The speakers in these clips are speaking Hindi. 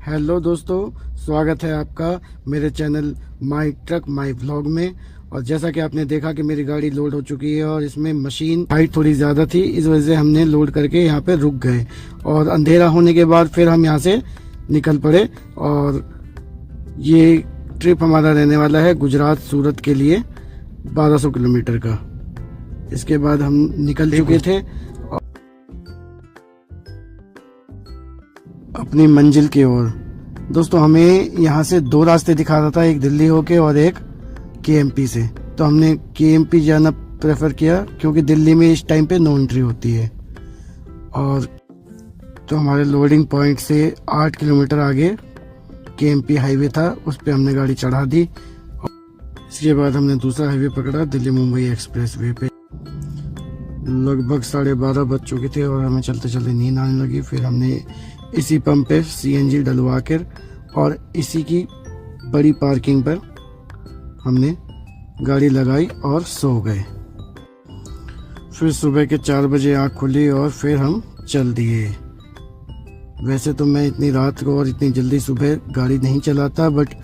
हेलो दोस्तों, स्वागत है आपका मेरे channel my truck my vlog में। और जैसा कि आपने देखा कि मेरी गाड़ी लोड हो चुकी है और इसमें मशीन हाइट थोड़ी ज़्यादा थी, इस वजह से हमने लोड करके यहाँ पे रुक गए और अंधेरा होने के बाद फिर हम यहाँ से निकल पड़े। और ये ट्रिप हमारा रहने वाला है गुजरात सूरत के लिए 1200 किलोमीटर का। इसके बाद हम निकल चुके थे अपनी मंजिल की ओर। दोस्तों, हमें यहाँ से दो रास्ते दिखा रहा था, एक दिल्ली होके और एक केएमपी से। तो हमने केएमपी जाना प्रेफर किया क्योंकि दिल्ली में इस टाइम पे नो एंट्री होती है। और तो हमारे लोडिंग पॉइंट से 8 किलोमीटर आगे केएमपी हाईवे था, उस पे हमने गाड़ी चढ़ा दी। इसके बाद हमने दूसरा हाईवे पकड़ा, दिल्ली मुंबई एक्सप्रेस वे पे। लगभग 12:30 बज चुके थे और हमें चलते चलते नींद आने लगी। फिर हमने इसी पंप पे सीएनजी डलवा कर और इसी की बड़ी पार्किंग पर हमने गाड़ी लगाई और सो गए। फिर सुबह के 4 बजे आँख खुली और फिर हम चल दिए। वैसे तो मैं इतनी रात को और इतनी जल्दी सुबह गाड़ी नहीं चलाता, बट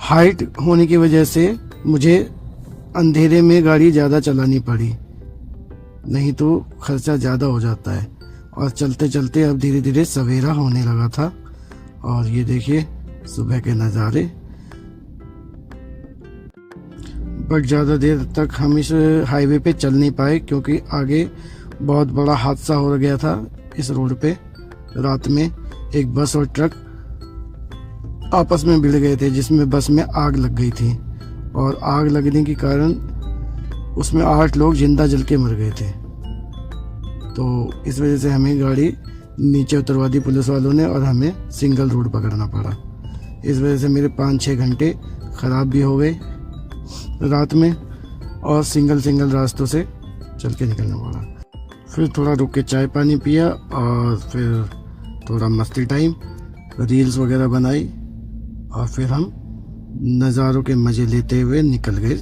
हाइट होने की वजह से मुझे अंधेरे में गाड़ी ज़्यादा चलानी पड़ी, नहीं तो खर्चा ज़्यादा हो जाता है। और चलते चलते अब धीरे धीरे सवेरा होने लगा था और ये देखिए सुबह के नज़ारे। बट ज़्यादा देर तक हम इस हाईवे पे चल नहीं पाए क्योंकि आगे बहुत बड़ा हादसा हो गया था इस रोड पे। रात में एक बस और ट्रक आपस में भिड़ गए थे, जिसमें बस में आग लग गई थी और आग लगने के कारण उसमें 8 लोग जिंदा जल के मर गए थे। तो इस वजह से हमें गाड़ी नीचे उतरवा दी पुलिस वालों ने और हमें सिंगल रोड पकड़ना पड़ा। इस वजह से मेरे 5-6 घंटे ख़राब भी हो गए रात में और सिंगल रास्तों से चल के निकलना पड़ा। फिर थोड़ा रुक के चाय पानी पिया और फिर थोड़ा मस्ती टाइम, रील्स वगैरह बनाई और फिर हम नज़ारों के मज़े लेते हुए निकल गए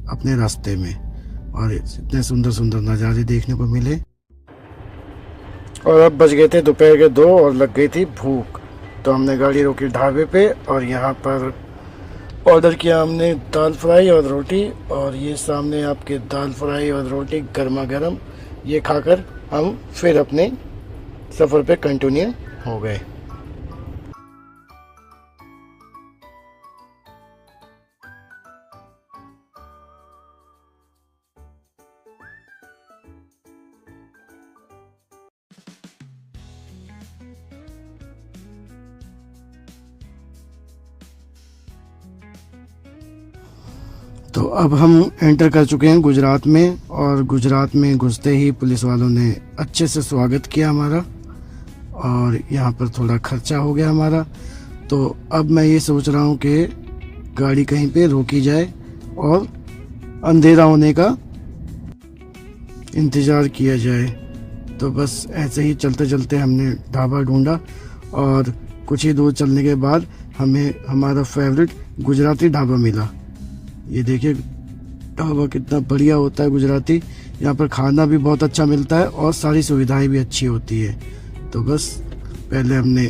अपने रास्ते में। और इतने सुंदर सुंदर नज़ारे देखने को मिले। और अब बज गए थे दोपहर के 2 और लग गई थी भूख। तो हमने गाड़ी रोकी ढाबे पे और यहाँ पर ऑर्डर किया हमने दाल फ्राई और रोटी। और ये सामने आपके दाल फ्राई और रोटी गर्मा गर्म, ये खाकर हम फिर अपने सफ़र पे कंटिन्यू हो गए। तो अब हम एंटर कर चुके हैं गुजरात में और गुजरात में घुसते ही पुलिस वालों ने अच्छे से स्वागत किया हमारा और यहाँ पर थोड़ा खर्चा हो गया हमारा। तो अब मैं ये सोच रहा हूँ कि गाड़ी कहीं पे रोकी जाए और अंधेरा होने का इंतज़ार किया जाए। तो बस ऐसे ही चलते चलते हमने ढाबा ढूंढा और कुछ ही दूर चलने के बाद हमें हमारा फेवरेट गुजराती ढाबा मिला। ये देखिए ढाबा कितना बढ़िया होता है गुजराती। यहाँ पर खाना भी बहुत अच्छा मिलता है और सारी सुविधाएं भी अच्छी होती है। तो बस पहले हमने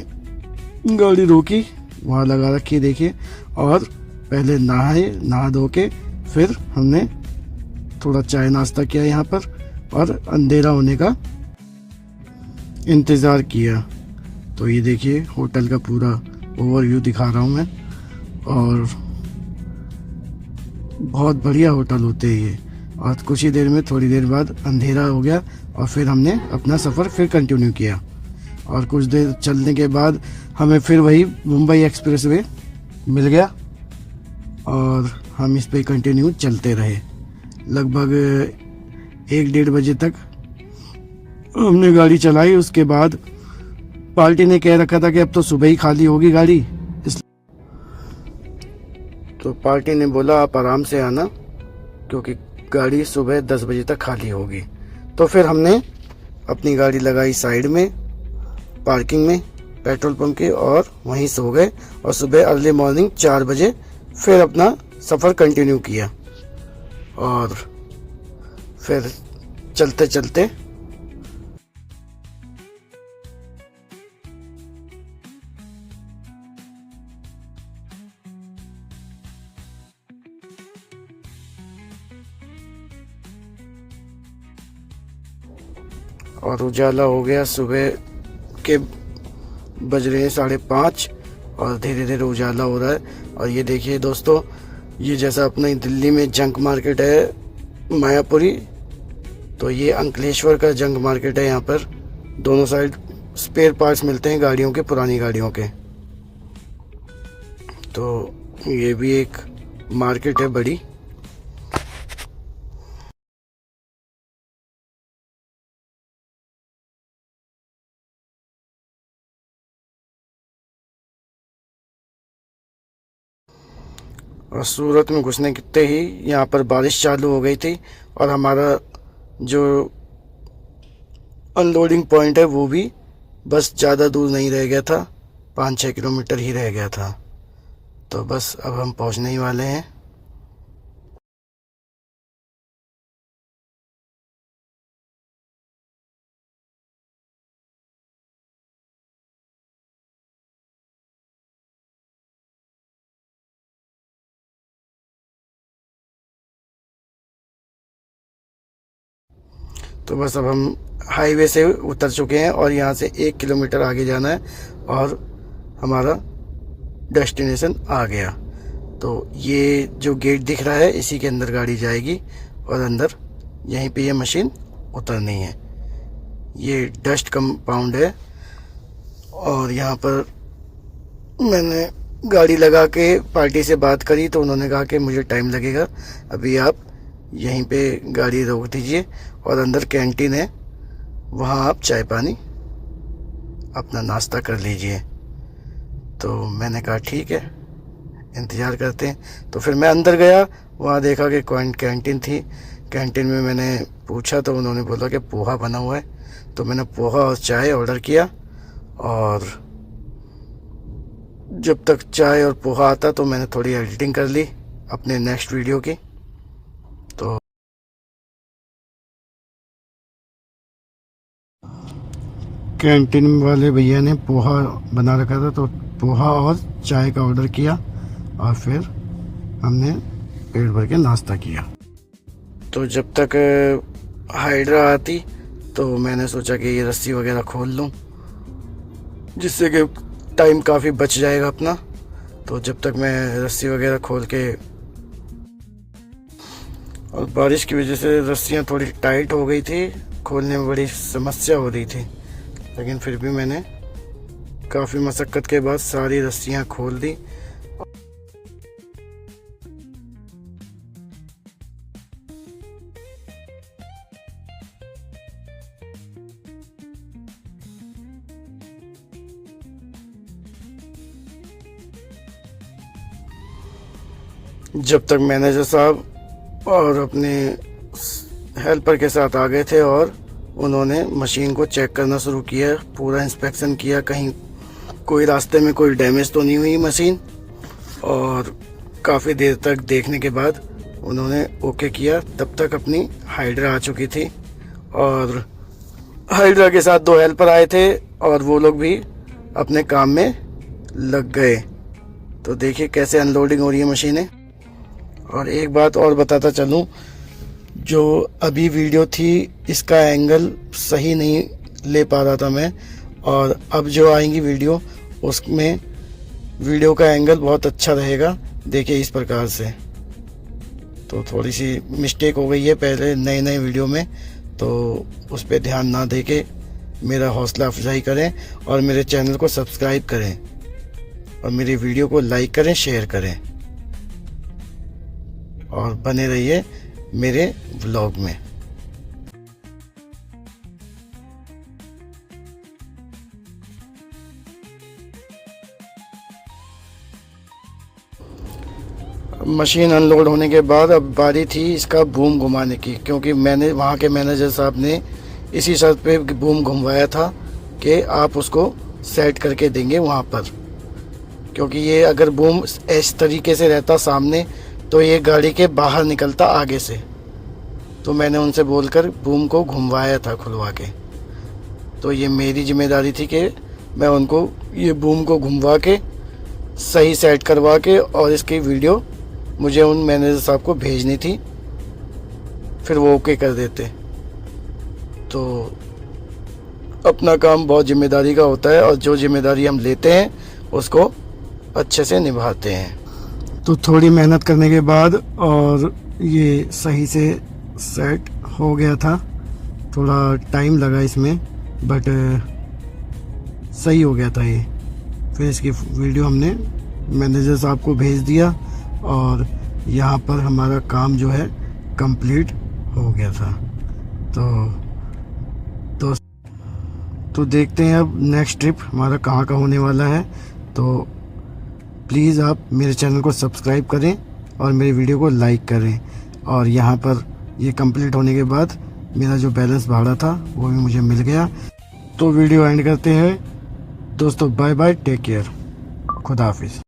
गाड़ी रोकी, वहाँ लगा रखी देखिए, और पहले नहा धो के फिर हमने थोड़ा चाय नाश्ता किया यहाँ पर और अंधेरा होने का इंतज़ार किया। तो ये देखिए होटल का पूरा ओवरव्यू दिखा रहा हूँ मैं। और बहुत बढ़िया होटल होते हैं ये। और कुछ ही देर में थोड़ी देर बाद अंधेरा हो गया और फिर हमने अपना सफ़र फिर कंटिन्यू किया। और कुछ देर चलने के बाद हमें फिर वही मुंबई एक्सप्रेस वे मिल गया और हम इस पे कंटिन्यू चलते रहे। लगभग 1-1:30 बजे तक हमने गाड़ी चलाई। उसके बाद पार्टी ने कह रखा था कि अब तो सुबह ही खाली होगी गाड़ी, तो पार्टी ने बोला आप आराम से आना क्योंकि गाड़ी सुबह 10 बजे तक खाली होगी। तो फिर हमने अपनी गाड़ी लगाई साइड में पार्किंग में पेट्रोल पंप के और वहीं सो गए और सुबह अर्ली मॉर्निंग 4 बजे फिर अपना सफ़र कंटिन्यू किया। और फिर चलते चलते और उजाला हो गया। सुबह के बज रहे हैं 5:30 और धीरे धीरे उजाला हो रहा है। और ये देखिए दोस्तों, ये जैसा अपने दिल्ली में जंक मार्केट है मायापुरी, तो ये अंकलेश्वर का जंक मार्केट है। यहाँ पर दोनों साइड स्पेयर पार्ट्स मिलते हैं गाड़ियों के, पुरानी गाड़ियों के। तो ये भी एक मार्केट है बड़ी। और सूरत में घुसने कितने ही यहाँ पर बारिश चालू हो गई थी और हमारा जो अनलोडिंग पॉइंट है वो भी बस ज़्यादा दूर नहीं रह गया था, 5-6 किलोमीटर ही रह गया था। तो बस अब हम पहुँचने ही वाले हैं। तो बस अब हम हाईवे से उतर चुके हैं और यहाँ से 1 किलोमीटर आगे जाना है और हमारा डेस्टिनेशन आ गया। तो ये जो गेट दिख रहा है इसी के अंदर गाड़ी जाएगी और अंदर यहीं पे ये मशीन उतरनी है। ये डस्ट कंपाउंड है और यहाँ पर मैंने गाड़ी लगा के पार्टी से बात करी तो उन्होंने कहा कि मुझे टाइम लगेगा, अभी आप यहीं पे गाड़ी रोक दीजिए और अंदर कैंटीन है, वहाँ आप चाय पानी अपना नाश्ता कर लीजिए। तो मैंने कहा ठीक है, इंतज़ार करते हैं। तो फिर मैं अंदर गया, वहाँ देखा कि कैंटीन थी। कैंटीन में मैंने पूछा तो उन्होंने बोला कि पोहा बना हुआ है। तो मैंने पोहा और चाय ऑर्डर किया और जब तक चाय और पोहा आता तो मैंने थोड़ी एडिटिंग कर ली अपने नेक्स्ट वीडियो की। तो कैंटीन वाले भैया ने पोहा बना रखा था तो पोहा और चाय का ऑर्डर किया और फिर हमने पेट भर के नाश्ता किया। तो जब तक हाइड्रा आती तो मैंने सोचा कि ये रस्सी वगैरह खोल लूँ जिससे कि टाइम काफ़ी बच जाएगा अपना। तो जब तक मैं रस्सी वगैरह खोल के, और बारिश की वजह से रस्सियाँ थोड़ी टाइट हो गई थी, खोलने में बड़ी समस्या हो रही थी, लेकिन फिर भी मैंने काफ़ी मशक्क़त के बाद सारी रस्सियाँ खोल दी। जब तक मैनेजर साहब और अपने हेल्पर के साथ आ गए थे और उन्होंने मशीन को चेक करना शुरू किया, पूरा इंस्पेक्शन किया, कहीं कोई रास्ते में कोई डैमेज तो नहीं हुई मशीन। और काफ़ी देर तक देखने के बाद उन्होंने ओके किया। तब तक अपनी हाइड्रा आ चुकी थी और हाइड्रा के साथ 2 हेल्पर आए थे और वो लोग भी अपने काम में लग गए। तो देखिए कैसे अनलोडिंग हो रही है मशीनें। और एक बात और बताता चलूँ, जो अभी वीडियो थी इसका एंगल सही नहीं ले पा रहा था मैं, और अब जो आएंगी वीडियो उसमें वीडियो का एंगल बहुत अच्छा रहेगा। देखिए इस प्रकार से। तो थोड़ी सी मिस्टेक हो गई है पहले नए वीडियो में, तो उस पर ध्यान ना दे के मेरा हौसला अफजाई करें और मेरे चैनल को सब्सक्राइब करें और मेरी वीडियो को लाइक करें, शेयर करें और बने रहिए मेरे व्लॉग में। मशीन अनलोड होने के बाद अब बारी थी इसका बूम घुमाने की, क्योंकि मैंने वहाँ के मैनेजर साहब ने इसी शर्त पे बूम घुमवाया था कि आप उसको सेट करके देंगे वहाँ पर, क्योंकि ये अगर बूम इस तरीके से रहता सामने तो ये गाड़ी के बाहर निकलता आगे से। तो मैंने उनसे बोलकर बूम को घुमवाया था खुलवा के। तो ये मेरी जिम्मेदारी थी कि मैं उनको ये बूम को घुमवा के सही सेट करवा के और इसकी वीडियो मुझे उन मैनेजर साहब को भेजनी थी, फिर वो ओके कर देते। तो अपना काम बहुत जिम्मेदारी का होता है और जो जिम्मेदारी हम लेते हैं उसको अच्छे से निभाते हैं। तो थोड़ी मेहनत करने के बाद और ये सही से सेट हो गया था। थोड़ा टाइम लगा इसमें बट सही हो गया था ये। फिर इसकी वीडियो हमने मैनेजर साहब को भेज दिया और यहाँ पर हमारा काम जो है कंप्लीट हो गया था। तो देखते हैं अब नेक्स्ट ट्रिप हमारा कहाँ का होने वाला है। तो प्लीज़ आप मेरे चैनल को सब्सक्राइब करें और मेरे वीडियो को लाइक करें। और यहाँ पर ये कंप्लीट होने के बाद मेरा जो बैलेंस भाड़ा था वो भी मुझे मिल गया। तो वीडियो एंड करते हैं दोस्तों। बाय बाय, टेक केयर, खुदा हाफिज़।